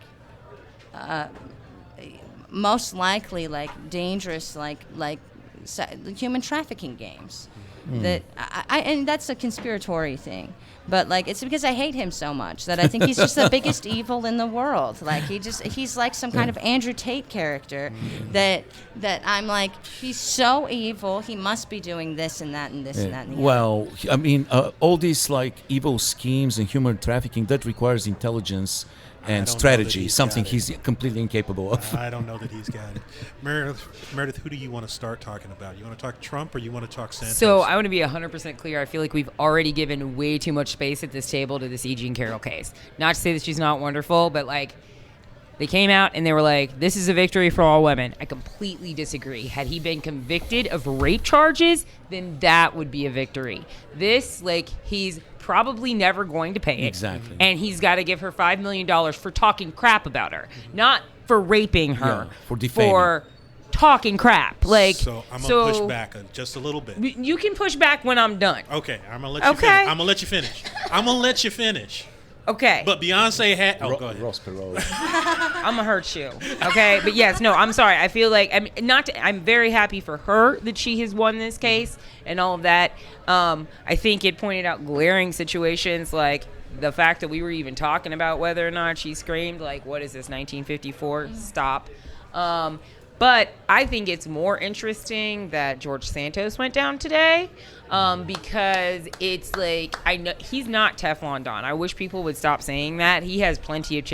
most likely dangerous human trafficking games. That and that's a conspiratory thing, but it's because I hate him so much that I think he's just the biggest evil in the world. He's like some kind of Andrew Tate character that I'm he's so evil, he must be doing this and that and this and that and the well other. I mean all these evil schemes and human trafficking that requires intelligence and strategy, something he's completely incapable of. I don't know that he's got it. Meredith, who do you want to start talking about? You want to talk Trump or you want to talk Santos? So I want to be 100% clear. I feel like we've already given way too much space at this table to this E. Jean Carroll case. Not to say that she's not wonderful, but they came out and they were like, this is a victory for all women. I completely disagree. Had he been convicted of rape charges, then that would be a victory. This, he's probably never going to pay it. Exactly. And he's got to give her $5 million for talking crap about her. Not for raping her. Yeah, for defaming. For talking crap. So I'm going to push back just a little bit. You can push back when I'm done. Okay, I'm going to let you finish. I'm going to let you finish. I'm going to let you finish. Okay. But Beyonce had... Oh, go ahead. Ross Perot. I'm gonna hurt you. Okay. But yes, no, I'm sorry. I feel like I'm very happy for her that she has won this case and all of that. I think it pointed out glaring situations like the fact that we were even talking about whether or not she screamed, what is this, 1954? Stop. But I think it's more interesting that George Santos went down today because it's I know he's not Teflon Don. I wish people would stop saying that. He has plenty of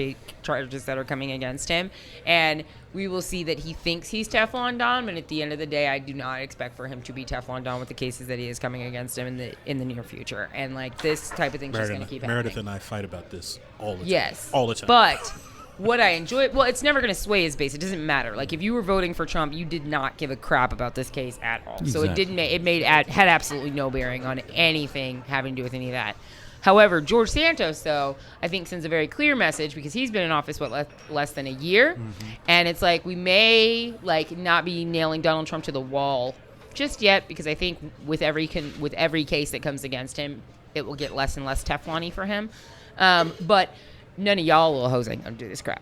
charges that are coming against him, and we will see that he thinks he's Teflon Don, but at the end of the day, I do not expect for him to be Teflon Don with the cases that he is coming against him in the near future. And this type of thing is just going to keep happening. Meredith and I fight about this all the time. Yes. All the time. But what I enjoy, it's never going to sway his base. It doesn't matter. If you were voting for Trump, you did not give a crap about this case at all. Exactly. So it had absolutely no bearing on anything having to do with any of that. However, George Santos, though, I think sends a very clear message because he's been in office, less than a year. Mm-hmm. And it's we may, not be nailing Donald Trump to the wall just yet because I think with every case that comes against him, it will get less and less Teflon-y for him. But none of y'all little hoes ain't gonna do this crap.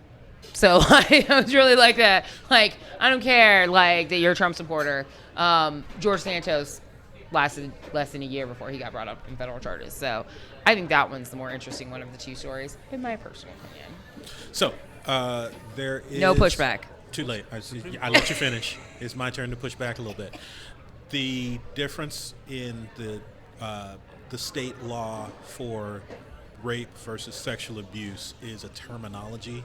So like, I was really like that. Like, I don't care like that you're a Trump supporter. George Santos lasted less than a year before he got brought up in federal charges. So I think that one's the more interesting one of the two stories, in my personal opinion. So there is No pushback. Too late. I let you finish. It's my turn to push back a little bit. The difference in the state law for rape versus sexual abuse is a terminology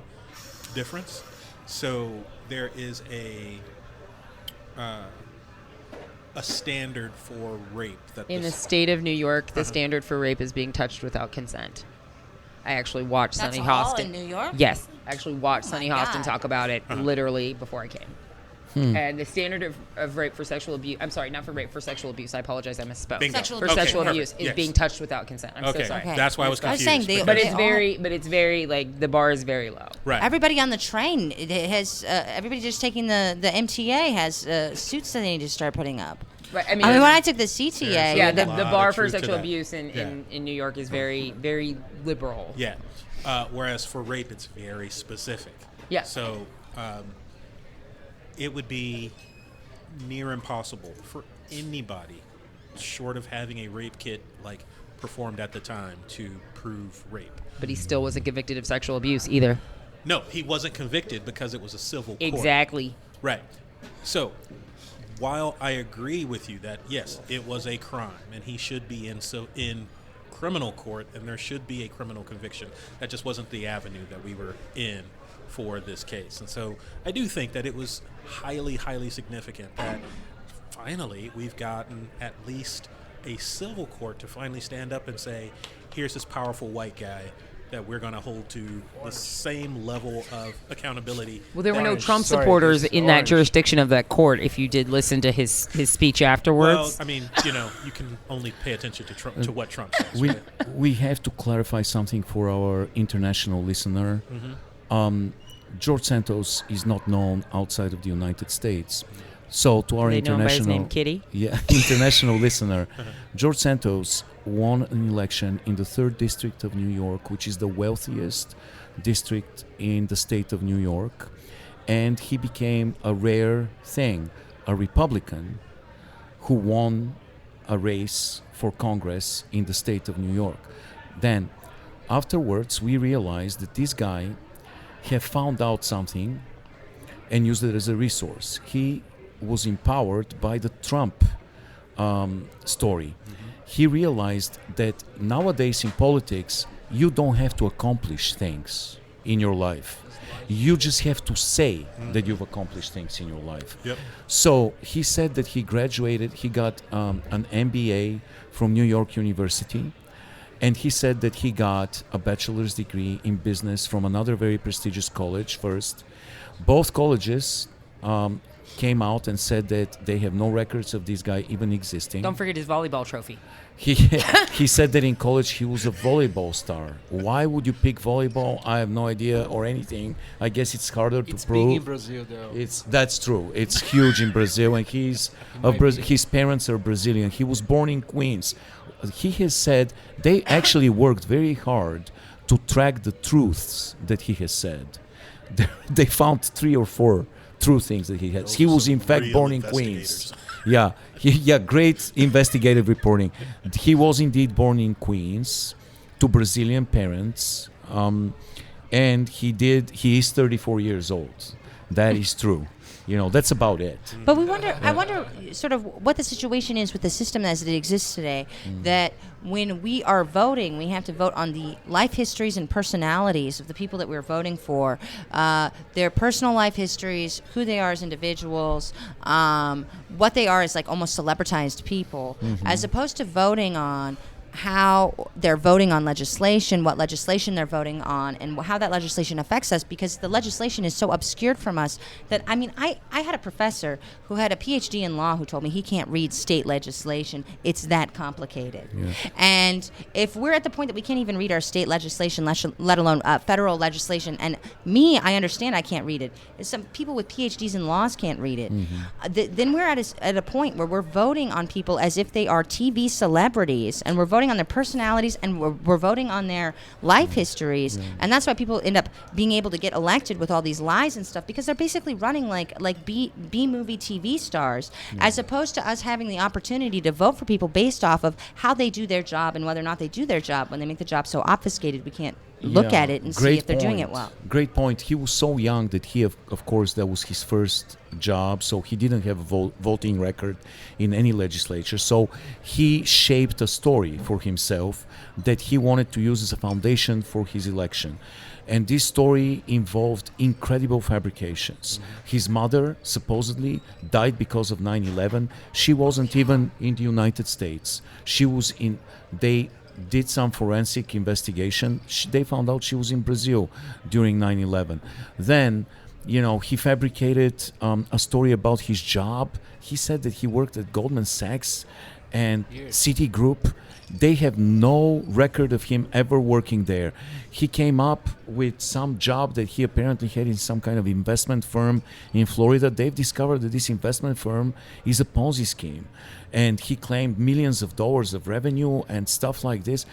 difference. So there is a standard for rape that In the state of New York, the standard for rape is being touched without consent. I actually watched That's Sunny all Hostin. in New York? Yes, I actually watched Oh Sunny my Hostin God. talk about it literally before I came. And the standard of rape for sexual abuse, I'm sorry, not for rape, for sexual abuse. I apologize, I misspoke. Bingo. Sexual For abuse. sexual Okay, abuse perfect. is Yes. being touched without consent. I'm Okay, so sorry. Okay. that's why I was I was confused. saying they- But they it's all- very like the bar is very low. right. Everybody on the train it has everybody just taking the MTA has suits that they need to start putting up. Right. I mean, when I took the CTA, There's Yeah, a the lot bar of for truth to sexual that. abuse in New York is very, very liberal. Yeah. Whereas for rape, it's very specific. Yeah. So it would be near impossible for anybody, short of having a rape kit like performed at the time, to prove rape. But he still wasn't convicted of sexual abuse either. No, he wasn't convicted because it was a civil court. Exactly. Right. So while I agree with you that yes, it was a crime and he should be in criminal court and there should be a criminal conviction, that just wasn't the avenue that we were in for this case. And so I do think that it was highly, highly significant that finally we've gotten at least a civil court to finally stand up and say, here's this powerful white guy that we're going to hold to the same level of accountability. Well, there were no Orange. Trump Sorry, supporters it's in that orange. jurisdiction of that court. If you did listen to his speech Well, afterwards, I mean, you can only pay attention to Trump, to what Trump says. We right? we have to clarify something for our international listener. George Santos is not known outside of the United States. So to our they know him by his international name, Kitty. international listener, George Santos won an election in the 3rd district of New York, which is the wealthiest district in the state of New York, and he became a rare thing, a Republican who won a race for Congress in the state of New York. Then afterwards we realized that this guy had found out something and used it as a resource. He was empowered by the Trump story. He realized that nowadays in politics, you don't have to accomplish things in your life. You just have to say that you've accomplished things in your life. Yep. So he said that he graduated, he got an MBA from New York University, and he said that he got a bachelor's degree in business from another very prestigious college first. Both colleges came out and said that they have no records of this guy even existing. Don't forget his volleyball trophy. He said that in college he was a volleyball star. Why would you pick volleyball? I have no idea or anything. I guess it's harder to It's prove. big in Brazil, though. That's true. It's huge in Brazil, and his parents are Brazilian. He was born in Queens. He has said they actually worked very hard to track the truths that he has said. They found 3 or 4 true things that he had. Those He are was in some fact real born in Queens. Yeah, great investigative reporting. He was indeed born in Queens to Brazilian parents, and he is 34 years old. That is true. That's about it. But I wonder sort of what the situation is with the system as it exists today, that when we are voting, we have to vote on the life histories and personalities of the people that we're voting for, their personal life histories, who they are as individuals, what they are as like almost celebritized people, as opposed to voting on how they're voting on legislation, what legislation they're voting on, and how that legislation affects us, because the legislation is so obscured from us that, I mean, I had a professor who had a PhD in law who told me he can't read state legislation. It's that complicated. Yeah. And if we're at the point that we can't even read our state legislation, let alone federal legislation, and I understand I can't read it. Some people with PhDs in laws can't read it. Then we're at a point where we're voting on people as if they are TV celebrities, and we're voting voting on their personalities, and we're voting on their life histories, and that's why people end up being able to get elected with all these lies and stuff, because they're basically running like B movie TV stars, as opposed to us having the opportunity to vote for people based off of how they do their job and whether or not they do their job. When they make the job so obfuscated, we can't look at it and see if they're doing it well. Great point. He was so young that he, of course, that was his first job, so he didn't have a voting record in any legislature. So he shaped a story for himself that he wanted to use as a foundation for his election. And this story involved incredible fabrications. His mother supposedly died because of 9/11. She wasn't even in the United States. She was in, they did some forensic investigation. They found out she was in Brazil during 9/11. Then, he fabricated a story about his job. He said that he worked at Goldman Sachs and Citigroup. They have no record of him ever working there. He came up with some job that he apparently had in some kind of investment firm in Florida. They've discovered that this investment firm is a Ponzi scheme, and he claimed millions of dollars of revenue and stuff like this.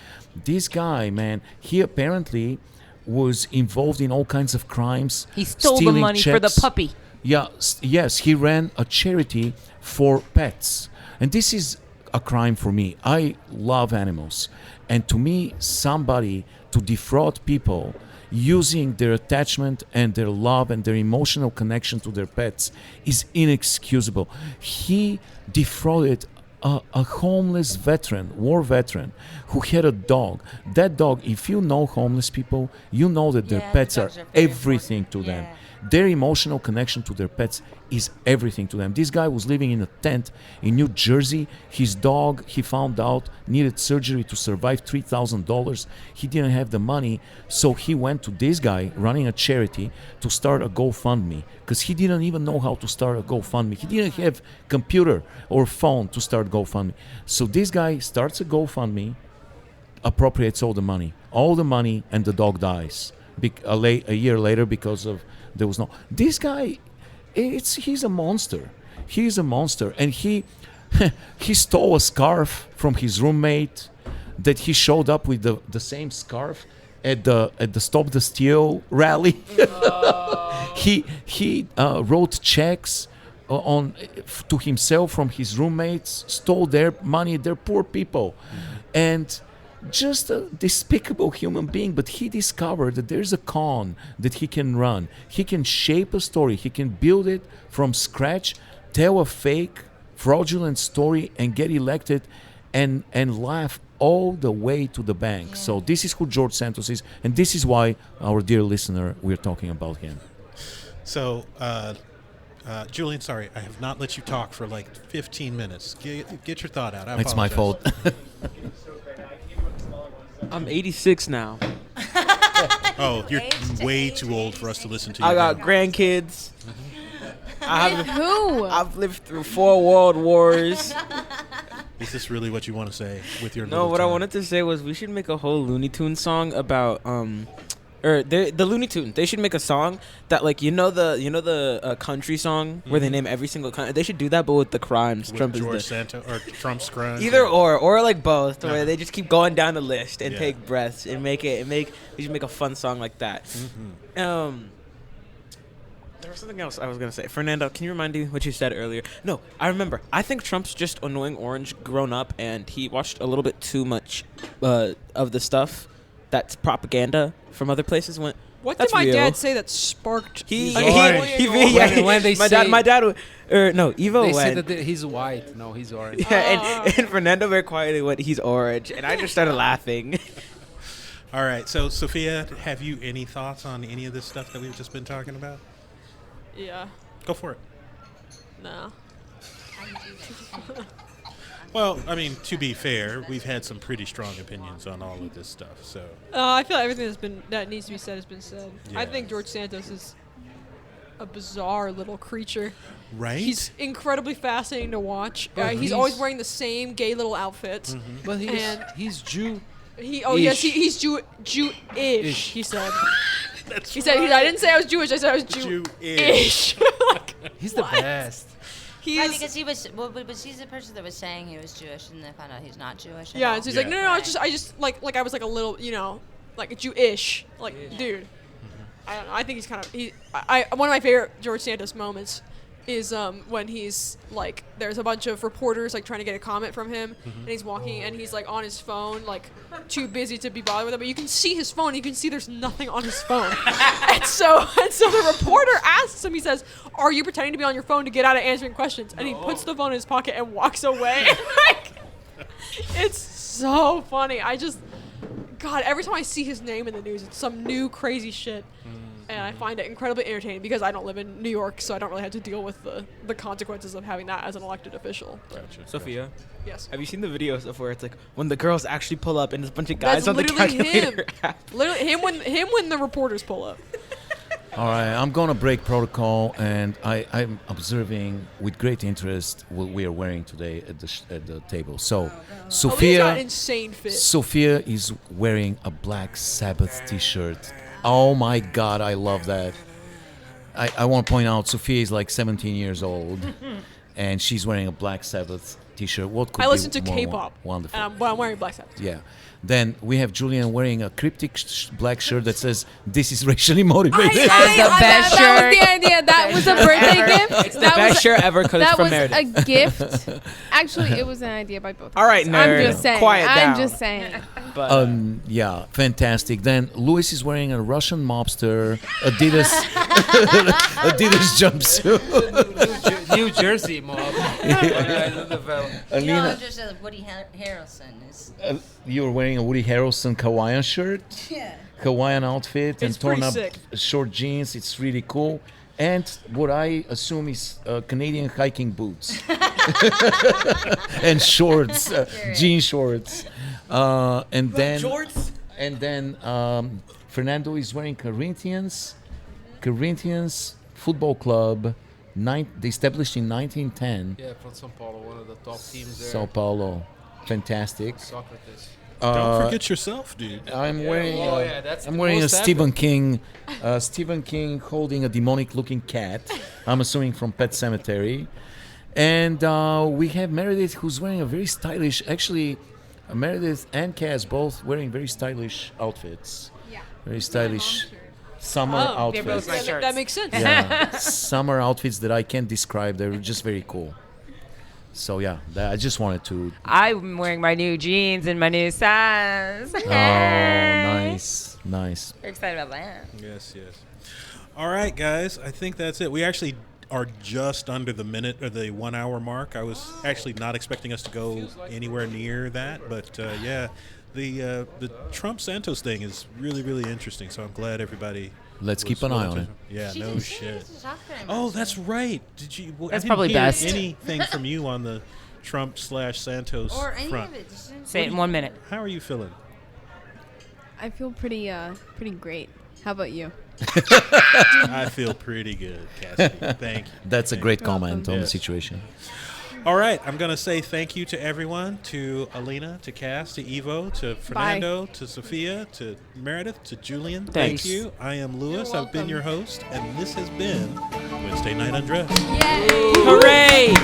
This guy, man, he apparently was involved in all kinds of crimes. He stole the stealing money for the checks. puppy. Yes, he ran a charity for pets. And this is a crime for me. I love animals. And to me, somebody to defraud people using their attachment and their love and their emotional connection to their pets is inexcusable. He defrauded a homeless veteran, war veteran, who had a dog. That dog, if you know homeless people, you know that their pets are everything to them. Their emotional connection to their pets is everything to them. This guy was living in a tent in New Jersey. His dog, he found out, needed surgery to survive $3,000. He didn't have the money, so he went to this guy running a charity to start a GoFundMe, because he didn't even know how to start a GoFundMe. He didn't have computer or phone to start GoFundMe. So this guy starts a GoFundMe, appropriates all the money, and the dog dies a year later because of there was no. This guy, he's a monster. He's a monster, and he stole a scarf from his roommate. That he showed up with the same scarf at the Stop the Steal rally. He wrote checks to himself from his roommates, stole their money. They're poor people, and just a despicable human being. But he discovered that there's a con that he can run. He can shape a story. He can build it from scratch, tell a fake, fraudulent story, and get elected, and laugh all the way to the bank. So this is who George Santos is, and this is why, our dear listener, we're talking about him. So, Julian, sorry, I have not let you talk for like 15 minutes. Get your thought out. I It's my fault. I'm 86 now. Oh, you're way too old for us to listen to you. I got now. grandkids. Who? I've lived through 4 world wars. Is this really what you want to say with your? No, what I wanted to say was we should make a whole Looney Tunes song about the Looney Tunes. They should make a song that, like, the country song where they name every single country. They should do that, but with the crimes. With Trump George is Santos or Trump's crimes. either or like both, where Yeah. they just keep going down the list and Yeah. take breaths and we should make a fun song like that. There was something else I was gonna say. Fernando, can you remind me what you said earlier? No, I remember. I think Trump's just annoying orange grown up, and he watched a little bit too much of the stuff that's propaganda from other places. What did That's my real. dad say that sparked? He When they my say- dad, Evo They say went. that he's white. No, he's orange. Yeah, and Fernando very quietly went, he's orange, and I just started laughing. All right. So, Sophia, have you any thoughts on any of this stuff that we've just been talking about? Yeah. Go for it. No. Well, I mean, to be fair, we've had some pretty strong opinions on all of this stuff. So, I feel like everything that needs to be said has been said. I Yeah. think George Santos is a bizarre little creature. right? He's incredibly fascinating to watch. But He's he's- always wearing the same gay little outfit. But And- he's Jew. He's Jewish. He said. He said. I didn't say I was Jewish. I said I was Jewish. Jewish. He's the best. He Right, is. because he was. Well, but he's the person that was saying he was Jewish, and then found out he's not Jewish. at Yeah, all. and so he's like, Yeah. no, I just like I was like a little, like a Jewish, like dude. I don't know. I think he's kind of one of my favorite George Santos moments is when he's like there's a bunch of reporters like trying to get a comment from him and he's walking and he's like on his phone like too busy to be bothered with it, but you can see his phone, you can see there's nothing on his phone. and so the reporter asks him, he says, "Are you pretending to be on your phone to get out of answering questions?" And he puts the phone in his pocket and walks away. Like, it's so funny. God, every time I see his name in the news, it's some new crazy shit. And I find it incredibly entertaining because I don't live in New York, so I don't really have to deal with the consequences of having that as an elected official. Gotcha. Sophia, Yes. have you seen the videos of where it's like when the girls actually pull up and there's a bunch of guys That's on the literally calculator him. app? Literally him when the reporters pull up. All right, I'm gonna break protocol, and I'm observing with great interest what we are wearing today at the table. So, Alena's got an insane fit. Sophia is wearing a Black Sabbath T-shirt. Oh my God, I love that. I want to point out, Sophia is like 17 years old, and she's wearing a Black Sabbath T-shirt. What could I be listen to more K-pop. Wonderful. But I'm wearing Black Sabbath. Yeah. Then we have Julian wearing a cryptic black shirt that says, "This is racially motivated." That was the idea. That was a birthday gift. It's the best shirt ever because it's That from was Meredith. a gift. Actually, it was an idea by both of All right, us. nerd. I'm just saying. Quiet down. I'm just saying. But Yeah, fantastic. Then Louis is wearing a Russian mobster Adidas jumpsuit. New Jersey mob. Alina, just Woody Harrelson is. you're wearing a Woody Harrelson Hawaiian shirt, Yeah. Hawaiian outfit, and It's torn pretty up sick. short jeans. It's really cool. And what I assume is Canadian hiking boots and shorts, jean shorts, and then Fernando is wearing Corinthians Football Club, they established in 1910, Yeah, from São Paulo, one of the top teams there. Sao Paulo, fantastic. Socrates. Don't forget yourself, dude. I'm wearing that's I'm the wearing a most Stephen King holding a demonic-looking cat. I'm assuming from Pet Cemetery, and we have Meredith, who's wearing a very stylish. Actually, Meredith and Cass both wearing very stylish outfits. Yeah. Very stylish summer Oh, they're both outfits. my shirts. That makes sense. Yeah, summer outfits that I can't describe. They're just very cool. So yeah, I just wanted to. I'm wearing my new jeans and my new size. Oh, nice. We're excited about that. Yes. All right, guys. I think that's it. We actually are just under the minute or the 1 hour mark. I was actually not expecting us to go anywhere near that, but yeah, the Trump Santos thing is really, really interesting. So I'm glad everybody. Let's was keep an eye willing on to- it. Yeah, She no didn't shit. talk very much. Oh, that's right. Did you? Well, That's I didn't probably hear best. anything from you on the Trump/Santos Or any front. of it. Just Say it in 1 minute. How are you feeling? I feel pretty great. How about you? I feel pretty good, Cassidy. Thank you. That's a Thank great you. comment on the Yes. situation. All right, I'm going to say thank you to everyone, to Alena, to Cass, to Evo, to Fernando, to Sophia, to Meredith, to Julian. Thanks. Thank you. I am Louis. I've been your host, and this has been Wednesday Night Undressed. Hooray!